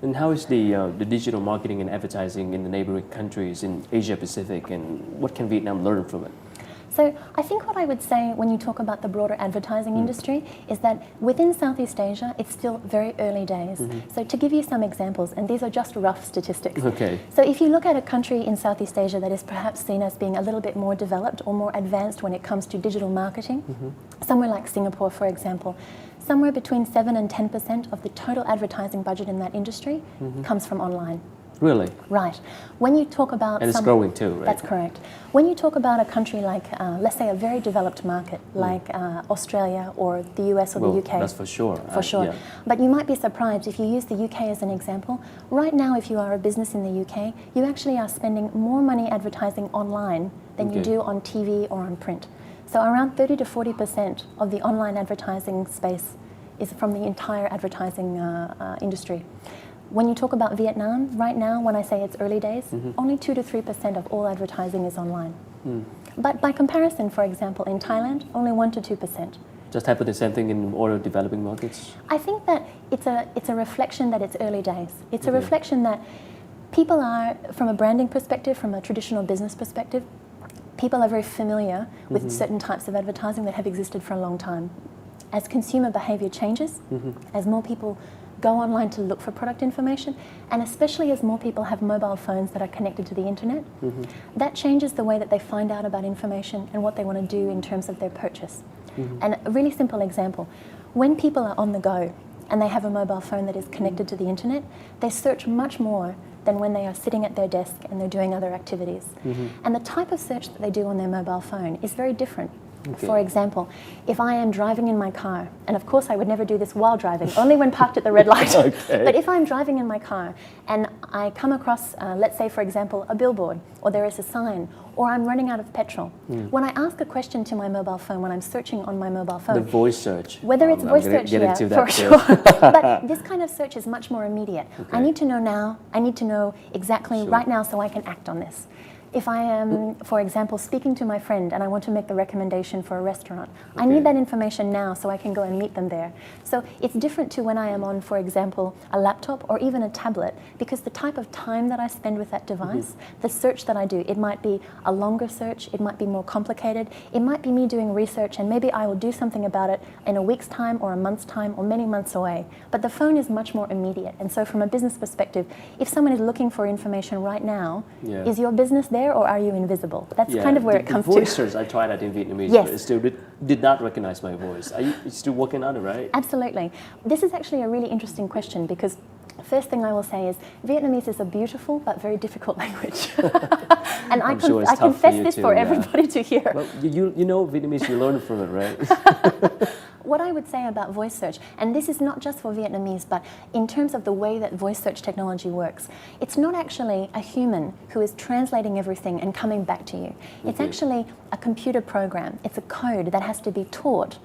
And how is the digital marketing and advertising in the neighboring countries in Asia Pacific, and what can Vietnam learn from it? So I think what I would say when you talk about the broader advertising industry is that within Southeast Asia, it's still very early days. So to give you some examples, and these are just rough statistics. Okay. So if you look at a country in Southeast Asia that is perhaps seen as being a little bit more developed or more advanced when it comes to digital marketing, somewhere like Singapore, for example, somewhere between 7 and 10% of the total advertising budget in that industry comes from online. Really? Right. When you talk about... And it's growing too, right? That's correct. When you talk about a country like, let's say, a very developed market, like Australia or the US or the UK... that's for sure. For sure. Yeah. But you might be surprised if you use the UK as an example. Right now, if you are a business in the UK, you actually are spending more money advertising online than you do on TV or on print. So around 30 to 40% of the online advertising space is from the entire advertising industry. When you talk about Vietnam, right now, when I say it's early days, only 2 to 3% of all advertising is online. But by comparison, for example, in Thailand, only 1 to 2%. Just happen the same thing in other developing markets? I think that it's a reflection that it's early days. It's a reflection that people are, from a branding perspective, from a traditional business perspective, people are very familiar with certain types of advertising that have existed for a long time. As consumer behavior changes, as more people go online to look for product information, and especially as more people have mobile phones that are connected to the internet, that changes the way that they find out about information and what they want to do in terms of their purchase. And a really simple example, when people are on the go and they have a mobile phone that is connected to the internet, they search much more than when they are sitting at their desk and they're doing other activities. And the type of search that they do on their mobile phone is very different. For example, if I am driving in my car, and of course I would never do this while driving, only when parked at the red light, but if I'm driving in my car and I come across, let's say for example, a billboard, or there is a sign, or I'm running out of petrol, when I ask a question to my mobile phone, when I'm searching on my mobile phone... The voice search. Whether it's voice search, yeah, for sure. But this kind of search is much more immediate. I need to know now, I need to know exactly right now so I can act on this. If I am, for example, speaking to my friend and I want to make the recommendation for a restaurant, I need that information now so I can go and meet them there. So it's different to when I am on, for example, a laptop or even a tablet, because the type of time that I spend with that device, the search that I do, it might be a longer search, it might be more complicated, it might be me doing research and maybe I will do something about it in a week's time or a month's time or many months away. But the phone is much more immediate. And so from a business perspective, if someone is looking for information right now, is your business there or are you invisible? That's kind of where it comes to. The voice search, I tried that in Vietnamese, but it still did not recognize my voice. Are you still working on it, right? Absolutely. This is actually a really interesting question because first thing I will say is Vietnamese is a beautiful but very difficult language. And I confess this for everybody to hear. Well, you know Vietnamese, you learn from it, right? What I would say about voice search, and this is not just for Vietnamese, but in terms of the way that voice search technology works, it's not actually a human who is translating everything and coming back to you. It's actually a computer program. It's a code that has to be taught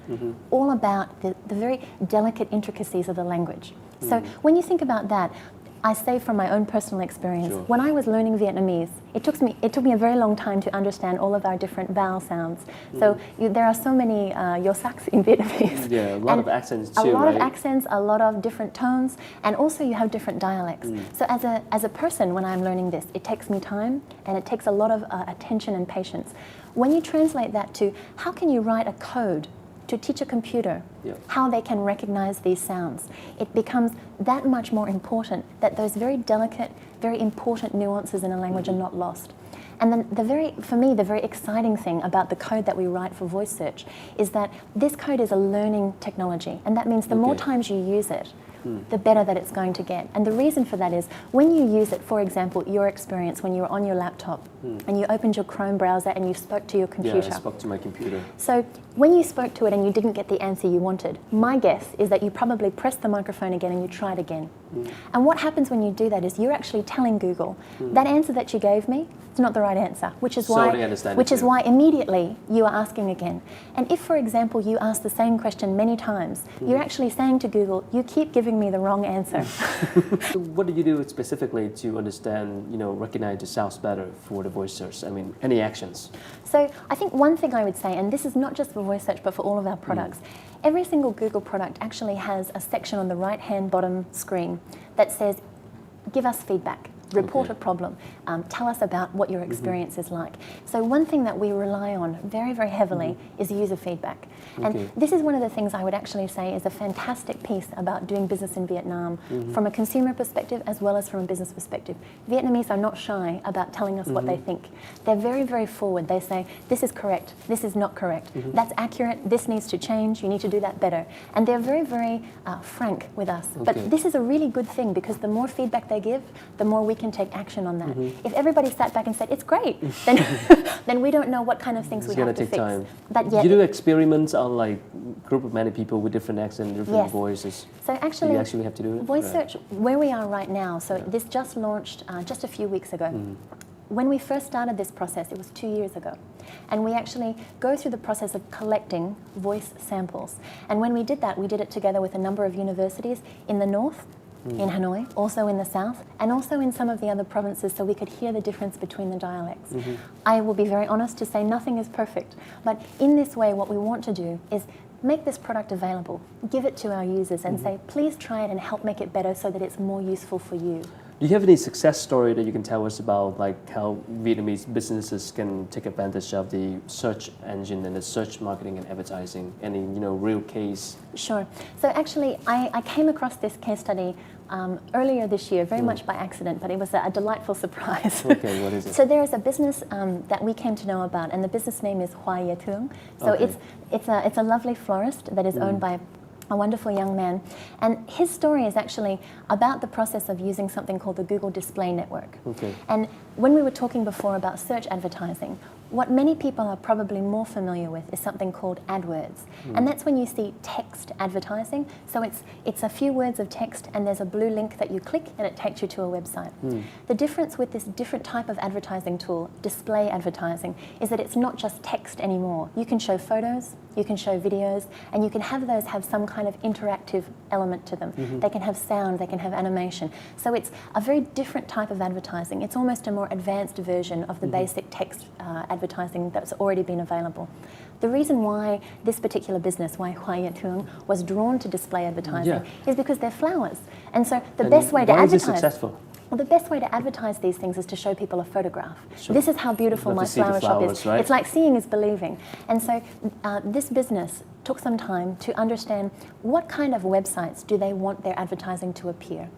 all about the very delicate intricacies of the language. So when you think about that, I say from my own personal experience, when I was learning Vietnamese, it took me a very long time to understand all of our different vowel sounds. So there are so many yosaks in Vietnamese. Yeah, a lot of accents too, A lot of accents, a lot of different tones, and also you have different dialects. So as a person, when I'm learning this, it takes me time and it takes a lot of attention and patience. When you translate that to how can you write a code to teach a computer how they can recognize these sounds, it becomes that much more important that those very delicate, very important nuances in a language are not lost. And then for me, the very exciting thing about the code that we write for voice search is that this code is a learning technology, and that means the more times you use it, the better that it's going to get. And the reason for that is when you use it, for example, your experience when you were on your laptop and you opened your Chrome browser and you spoke to your computer. Yeah, I spoke to my computer. So when you spoke to it and you didn't get the answer you wanted, my guess is that you probably pressed the microphone again and you tried again. And what happens when you do that is you're actually telling Google, that answer that you gave me, it's not the right answer, which is why immediately you are asking again. And if, for example, you ask the same question many times, you're actually saying to Google, you keep giving me the wrong answer. So what do you do specifically to understand, recognize the sounds better for the voice search? I mean, any actions? So I think one thing I would say, and this is not just for voice search, but for all of our products, every single Google product actually has a section on the right-hand bottom screen that says, give us feedback. Report Okay. a problem. Tell us about what your experience is like. So one thing that we rely on very, very heavily is user feedback. Okay. And this is one of the things I would actually say is a fantastic piece about doing business in Vietnam from a consumer perspective as well as from a business perspective. Vietnamese are not shy about telling us what they think. They're very, very forward. They say, this is correct, this is not correct, that's accurate, this needs to change, you need to do that better. And they're very, very frank with us. Okay. But this is a really good thing because the more feedback they give, the more we can take action on that. If everybody sat back and said, it's great, then, then we don't know what kind of things It's we gonna have to take fix. time. But yet, You do experiments on like group of many people with different accents, different Yes. voices. so Do you actually have to do it? Voice Right. search, where we are right now, so this just launched just a few weeks ago. When we first started this process, it was 2 years ago. And we actually go through the process of collecting voice samples. And when we did that, we did it together with a number of universities in the north, in Hanoi, also in the south, and also in some of the other provinces so we could hear the difference between the dialects. I will be very honest to say nothing is perfect. But in this way, what we want to do is make this product available, give it to our users and say, please try it and help make it better so that it's more useful for you. Do you have any success story that you can tell us about, like how Vietnamese businesses can take advantage of the search engine and the search marketing and advertising? Any real case? Sure. So actually, I came across this case study earlier this year, very much by accident, but it was a delightful surprise. Okay, what is it? So there is a business that we came to know about, and the business name is Hoa Ye Thương. So Okay. it's a lovely florist that is owned by a wonderful young man. And his story is actually about the process of using something called the Google Display Network. Okay. And when we were talking before about search advertising, what many people are probably more familiar with is something called AdWords. And that's when you see text advertising. So it's a few words of text and there's a blue link that you click and it takes you to a website. The difference with this different type of advertising tool, display advertising, is that it's not just text anymore. You can show photos, you can show videos, and you can have those have some kind of interactive element to them. They can have sound, they can have animation. So it's a very different type of advertising. It's almost a more advanced version of the basic text advertising that's already been available. The reason why this particular business, why Hoa Ye Thương, was drawn to display advertising is because they're flowers. And so the best way to why is it advertise... successful? Well, the best way to advertise these things is to show people a photograph. Sure. This is how beautiful Love my to see the flower shop flowers, is. right? It's like seeing is believing. And so this business took some time to understand what kind of websites do they want their advertising to appear.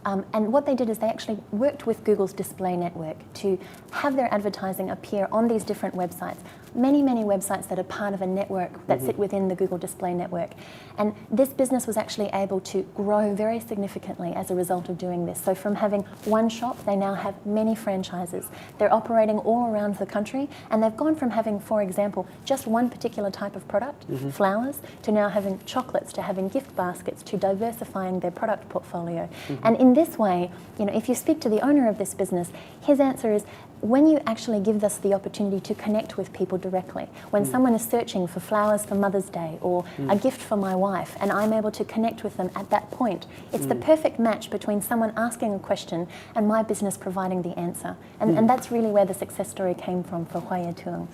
And what they did is they actually worked with Google's display network to have their advertising appear on these different websites. Many, many websites that are part of a network that sit within the Google Display Network. And this business was actually able to grow very significantly as a result of doing this. So from having one shop, they now have many franchises. They're operating all around the country, and they've gone from having, for example, just one particular type of product, flowers, to now having chocolates, to having gift baskets, to diversifying their product portfolio. And in this way, if you speak to the owner of this business, his answer is, when you actually give us the opportunity to connect with people directly, when someone is searching for flowers for Mother's Day or a gift for my wife, and I'm able to connect with them at that point, it's the perfect match between someone asking a question and my business providing the answer. And that's really where the success story came from for Hoa Ye Thương.